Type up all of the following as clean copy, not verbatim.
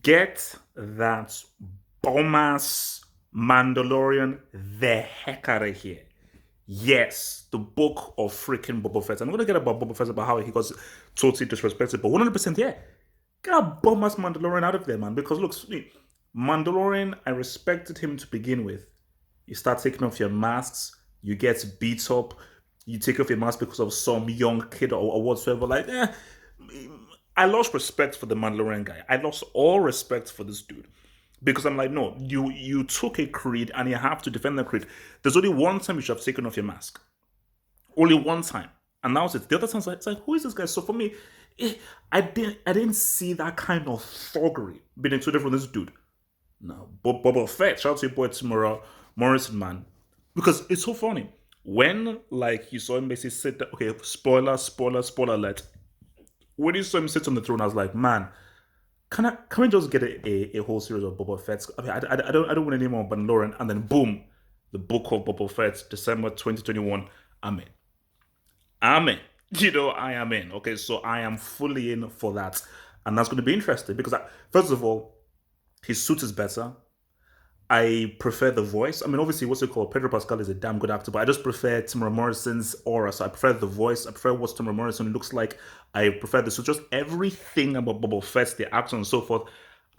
Get that bomb-ass Mandalorian the heck out of here. Yes, the book of freaking Boba Fett. I'm gonna get about Boba Fett about how he got totally disrespected, but 100% yeah. Get a bomb-ass Mandalorian out of there, man. Because look, Mandalorian, I respected him to begin with. You start taking off your masks, you get beat up, you take off your mask because of some young kid or whatsoever. I lost respect for the Mandalorian guy. I lost all respect for this dude because I'm like, no, you took a creed and you have to defend the creed. There's only one time you should have taken off your mask, only one time, and that was it. The other times, it's like, who is this guy? So for me, I didn't see that kind of thuggery being exuded from this dude. No, Boba Fett, shout out to your boy Tamara Morrison, man, because it's so funny when like you saw him basically sit there. Okay, spoiler alert. When you saw him sit on the throne, I was like, man, can we just get a whole series of Boba Fett? I mean, I don't want any more Mandalorian, and then boom, the book of Boba Fett, December 2021. I'm in. I'm in. I am in. Okay, so I am fully in for that, and that's going to be interesting because first of all, his suit is better. I prefer the voice. I mean, obviously, what's it called? Pedro Pascal is a damn good actor, but I just prefer Timur Morrison's aura. So I prefer the voice. I prefer what Timur Morrison looks like. I prefer the so just everything about Boba Fett, the action and so forth.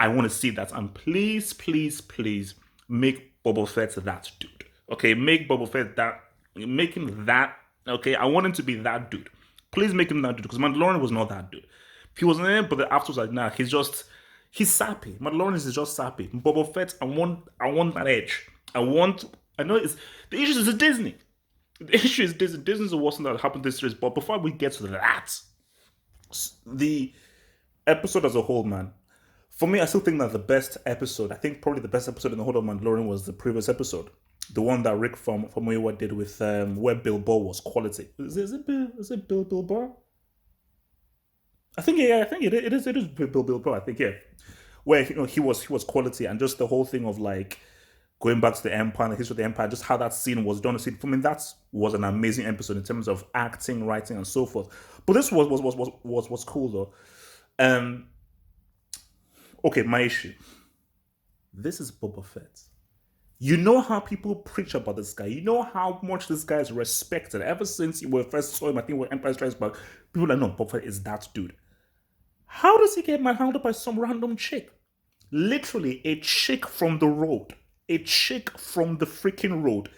I want to see that. And please, please, please make Boba Fett that dude. Okay, make Boba Fett that. Make him that. Okay, I want him to be that dude. Please make him that dude because Mandalorian was not that dude. He was in it, but the afterwards like, nah, he's sappy. Mandalorian is just sappy. Boba Fett, I want that edge. I know the issue is Disney. The issue is Disney. Disney's the worst thing that happened this series. But before we get to that, the episode as a whole, man. For me, I still think that the best episode, I think probably the best episode in the whole of Mandalorian was the previous episode. The one that Rick from Wayward did with where Bill Burr was quality. Is it Bill Burr? I think yeah, I think it is Bill Burr. I think yeah, where he was quality and just the whole thing of like going back to the Empire, the history of the Empire, just how that scene was done. See, for me, that was an amazing episode in terms of acting, writing, and so forth. But this was cool though. Um, okay, my issue. This is Boba Fett. You know how people preach about this guy. You know how much this guy is respected. Ever since you were first saw him, I think when Empire Strikes Back, people are like, no, Boba Fett is that dude. How does he get manhandled by some random chick? Literally, a chick from the road. A chick from the freaking road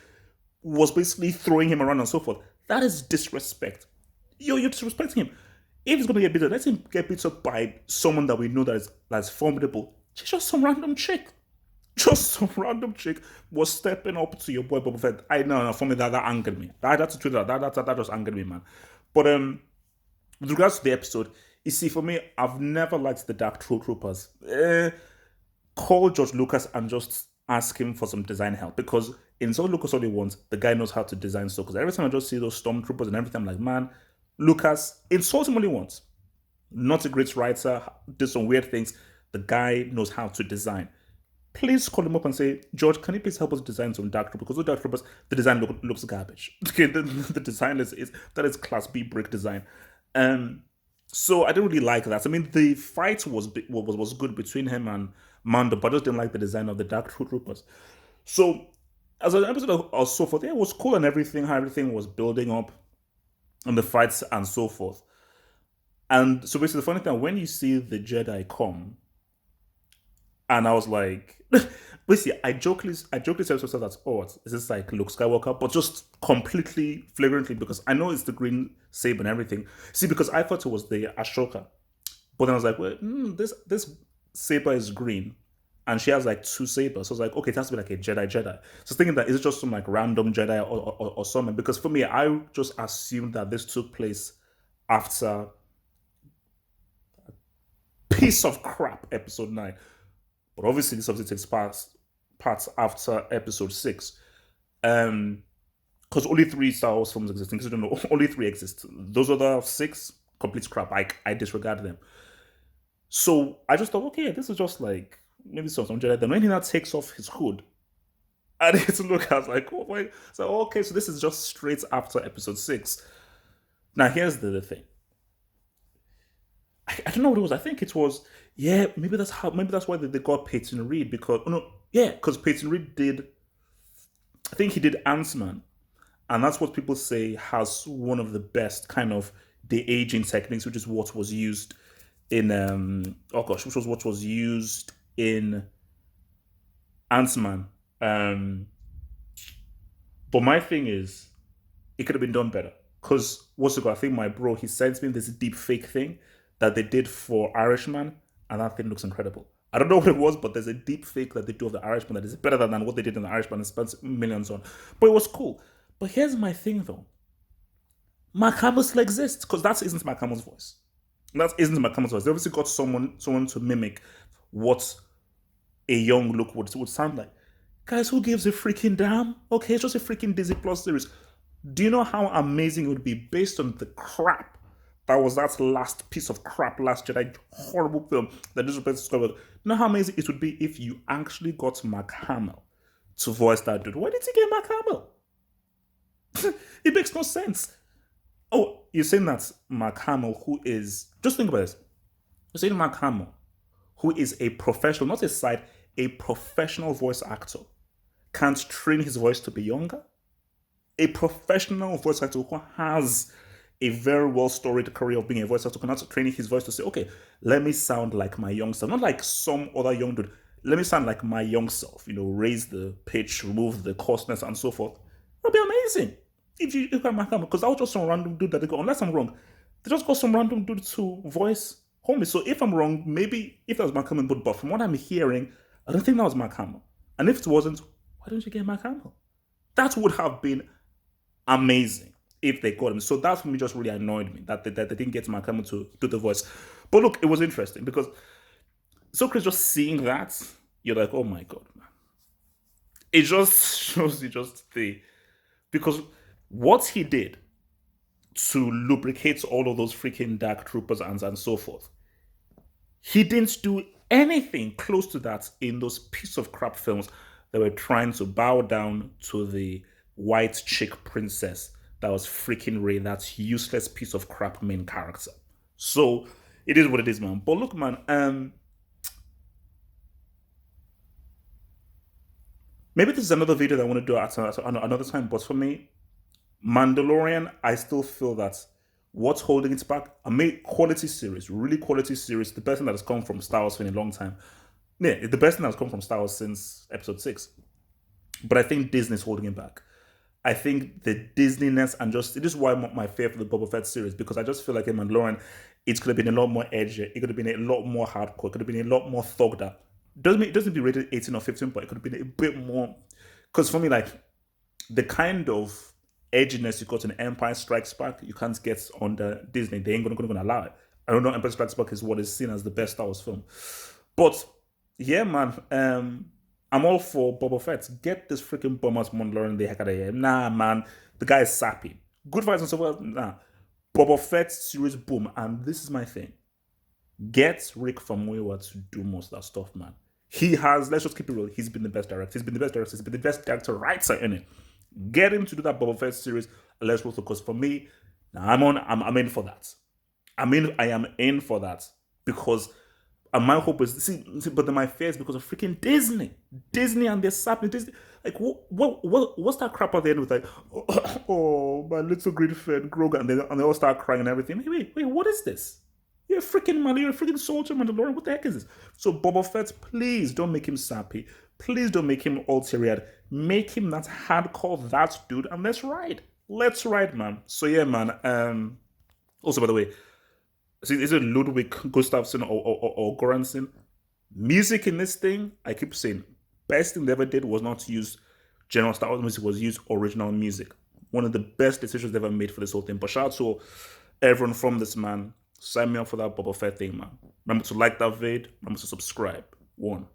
was basically throwing him around and so forth. That is disrespect. You're disrespecting him. If he's gonna get beat up, let him get beat up by someone that we know that's formidable. She's just some random chick. Just some random chick was stepping up to your boy Boba Fett. I know, no, for me that angered me. That's a Twitter. That just angered me, man. But with regards to the episode, you see, for me, I've never liked the Dark Troopers. Call George Lucas and just ask him for some design help because in George Lucas all he wants, the guy knows how to design stuff. Because every time I just see those stormtroopers and everything, I'm like, man, Lucas, it's all he wants. Not a great writer, did some weird things. The guy knows how to design. Please call him up and say, George, can you please help us design some Dark Troopers? Because those Dark Troopers, the design looks garbage. Okay, the design is Class B brick design. So I didn't really like that. I mean, the fight was good between him and Mando, but I just didn't like the design of the Dark Troopers. So as an episode of so forth, yeah, it was cool and everything, how everything was building up and the fights and so forth. And so basically, the funny thing, when you see the Jedi come, and I was like, basically, I jokingly said to myself that, oh, is this like Luke Skywalker? But just completely flagrantly because I know it's the green saber and everything. See, because I thought it was the Ashoka, but then I was like, well, this saber is green, and she has like two sabers. So I was like, okay, it has to be like a Jedi. So I was thinking that it's just some like random Jedi or something. Because for me, I just assumed that this took place after piece of crap episode 9. But obviously, this obviously takes parts after episode 6. Because only 3 Star Wars films exist. Because you don't know, only 3 exist. Those other 6, complete crap. I disregard them. So I just thought, okay, this is just like maybe some Jedi. Then when he now takes off his hood, and it's look, I was like, oh wait. So okay, so this is just straight after episode 6. Now here's the thing. I don't know what it was. I think it was, yeah, maybe that's why they got Peyton Reed because, oh no, yeah, because Peyton Reed did, I think he did Ant-Man. And that's what people say has one of the best kind of the aging techniques, which is what was used in, oh gosh, which was what was used in Ant-Man. Um, but my thing is, it could have been done better. Because what's it called? I think my bro he sent me this deep fake thing that they did for Irishman, and that thing looks incredible. I don't know what it was, but there's a deep fake that they do of the Irishman that is better than what they did in the Irishman and spent millions on. But it was cool. But here's my thing though. Mark Hamill still exists because that isn't Mark Hamill's voice. That isn't Mark Hamill's voice. They obviously got someone to mimic what a young look would sound like. Guys, who gives a freaking damn? Okay, it's just a freaking Disney Plus series. Do you know how amazing it would be based on the crap that was that last piece of crap last year, that horrible film that disrespected Skywalker? You know how amazing it would be if you actually got Mark Hamill to voice that dude? Why did you get Mark Hamill? It makes no sense. Oh, you're saying that Mark Hamill, who is, just think about this. You're saying Mark Hamill, who is a professional, not a side, a professional voice actor, can't train his voice to be younger? A professional voice actor who has a very well storied career of being a voice actor cannot train his voice to say, okay, let me sound like my young self, not like some other young dude. Let me sound like my young self, raise the pitch, remove the coarseness, and so forth. That'd be amazing if you look at my camera, because that was just some random dude that they got, unless I'm wrong, they just got some random dude to voice homie. So if I'm wrong, maybe if that was Mark Hamill, but from what I'm hearing, I don't think that was Mark Hamill. And if it wasn't, why don't you get Mark Hamill? That would have been amazing if they got him. So that for me just really annoyed me that they didn't get Mark Hamill to do the voice. But look, it was interesting because so Chris just seeing that, you're like, oh my god, man. It just shows you just the because what he did to lubricate all of those freaking dark troopers and so forth, he didn't do anything close to that in those piece of crap films that were trying to bow down to the white chick princess that was freaking Ray, that useless piece of crap main character. So it is what it is, man. But look, man, maybe this is another video that I want to do at another time. But for me, Mandalorian, I still feel that what's holding it back, a made quality series, really quality series, the best thing that has come from Star Wars in a long time. Yeah, the best thing that has come from Star Wars since episode 6. But I think Disney's holding it back. I think the Disneyness and just it is why my fear for the Boba Fett series, because I just feel like in Mandalorian, it could have been a lot more edgy, it could have been a lot more hardcore, it could have been a lot more thugged up. Doesn't be rated 18 or 15, but it could have been a bit more. Because for me, like the kind of edginess you got in Empire Strikes Back, you can't get under Disney. They ain't gonna allow it. I don't know. Empire Strikes Back is what is seen as the best Star Wars film, but yeah, man. I'm all for Boba Fett. Get this freaking bum ass Mandalorian the heck out of here. Nah, man. The guy is sappy. Good fights and so forth. Nah. Boba Fett series, boom. And this is my thing. Get Rick Famuyiwa to do most of that stuff, man. He has, let's just keep it real, he's been the best director. He's been the best director. He's been the best director writer in it. Get him to do that Boba Fett series. Let's roll, because for me, I'm in for that. I am in for that. Because and my hope is but then my fear is because of freaking Disney and their sapping Disney. Like what's that crap at the end with like oh my little green friend Grogu, and they all start crying and everything. Wait, what is this? You're a freaking man, you're a freaking soldier, Mandalorian. What the heck is this? So Boba Fett, please don't make him sappy. Please don't make him all teary-eyed. Make him that hardcore, that dude, and let's ride. Let's ride, man. So yeah, man. Also, by the way, see, is it Ludwig Gustafsson or Goranson? Music in this thing, I keep saying, best thing they ever did was not to use general Star Wars music, was use original music. One of the best decisions they ever made for this whole thing. But shout out to everyone from this, man. Sign me up for that Boba Fett thing, man. Remember to like that vid. Remember to subscribe. One.